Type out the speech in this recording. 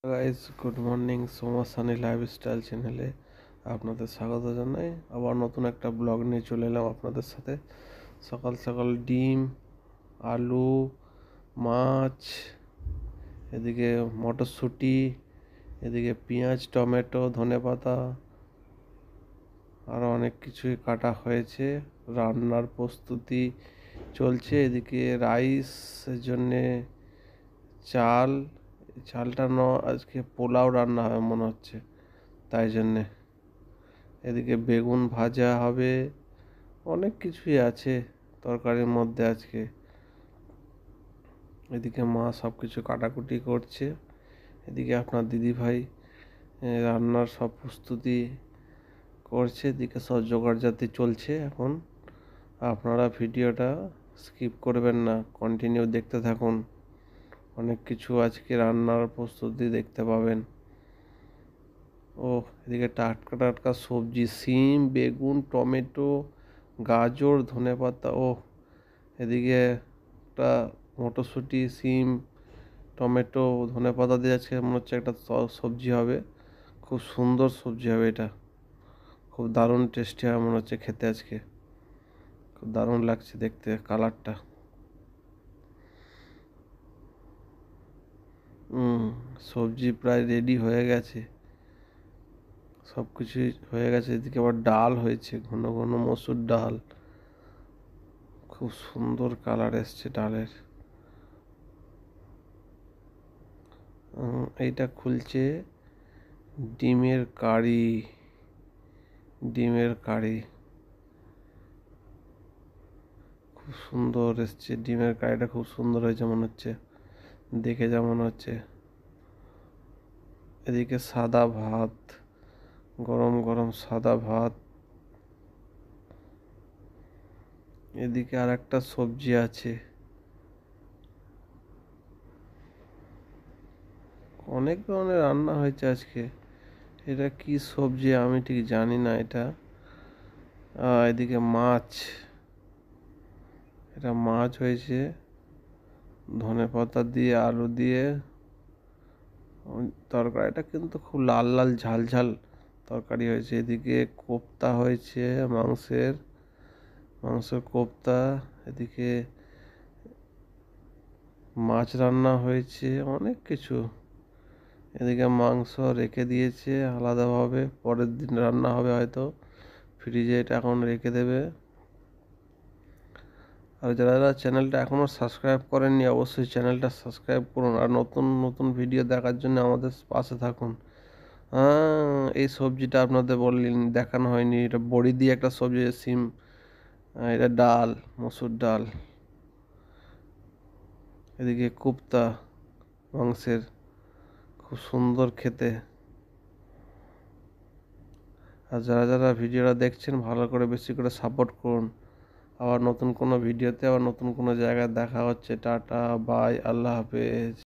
Guys, good morning. Soma Sunny lifestyle চ্যানেলে আপনাদের স্বাগত জানাই। আবার নতুন একটা ব্লগ নিয়ে চলে এলাম আপনাদের সাথে। সকাল সকাল ডিম, আলু, মাছ, এদিকে মটরশুঁটি, এদিকে পেঁয়াজ, টমেটো, ধনেপাতা, আরও অনেক কিছুই কাটা হয়েছে। রান্নার প্রস্তুতি চলছে। এদিকে রাইসের জন্যে চাল, চালটা আজকে পোলাও রান্না হবে মনে হচ্ছে, তাই জন্যে। এদিকে বেগুন ভাজা হবে, অনেক কিছুই আছে তরকারির মধ্যে আজকে। এদিকে মা সব কিছু কাটাকুটি করছে, এদিকে আপনার দিদিভাই রান্নার সব প্রস্তুতি করছে, এদিকে সব জোগাড়জাতি চলছে এখন। আপনারা ভিডিওটা স্কিপ করবেন না, কন্টিনিউ দেখতে থাকুন। অনেক কিছু আজকে রান্নার প্রস্তুতি দেখতে পাবেন। ও এদিকে টাটকা টাটকা সবজি, সিম, বেগুন, টমেটো, গাজর, ধনেপাতা। এদিকে একটা মটরশুঁটি, সিম, টমেটো, ধনেপাতা দিয়ে আজকে মনে হচ্ছে একটা সবজি হবে। খুব সুন্দর সবজি হবে এটা, খুব দারুণ টেস্টি হবে মনে হচ্ছে খেতে আজকে। খুব দারুণ লাগছে দেখতে কালারটা। সবজি প্রায় রেডি হয়ে গেছে, সব কিছুই হয়ে গেছে। এদিকে আবার ডাল হয়েছে, ঘন ঘন মসুর ডাল, খুব সুন্দর কালার এসছে ডালের। এইটা খুলছে ডিমের কারি, ডিমের কারি খুব সুন্দর এসছে। ডিমের কারিটা খুব সুন্দর হয়েছে মনে হচ্ছে, দেখে যা মনে হচ্ছে। এদিকে সাদা ভাত, গরম গরম সাদা ভাত। এদিকে আর একটা সবজি আছে। অনেক ধরনের রান্না হয়েছে আজকে। এটা কি সবজি আমি ঠিক জানি না এটা। এদিকে মাছ, এটা মাছ হয়েছে ধনেপাতা দিয়ে, আলু দিয়ে। তরকারিটা কিন্তু খুব লাল লাল ঝাল ঝাল তরকারি হয়েছে। এদিকে কোপ্তা হয়েছে, মাংসের কোপ্তা। এদিকে মাছ রান্না হয়েছে, অনেক কিছু। এদিকে মাংস রেখে দিয়েছে আলাদাভাবে, পরের দিন রান্না হবে হয়তো। ফ্রিজে এটা এখন রেখে দেবে। আর যারা যারা চ্যানেলটা এখনও সাবস্ক্রাইব করেননি, অবশ্যই চ্যানেলটা সাবস্ক্রাইব করুন। আর নতুন নতুন ভিডিও দেখার জন্য আমাদের পাশে থাকুন। এই সবজিটা আপনাদের দেখানো হয়নি, এটা বড়ি দিয়ে একটা সবজি, সিম, এটা ডাল, মসুর ডাল। এদিকে কোপ্তা মাংসের, খুব সুন্দর খেতে। আর যারা যারা ভিডিওটা দেখছেন ভালো করে বেশি করে সাপোর্ট করুন। আবার নতুন কোনো ভিডিওতে, আবার নতুন কোনো জায়গায় দেখা হচ্ছে। টাটা, বাই, আল্লাহ হাফেজ।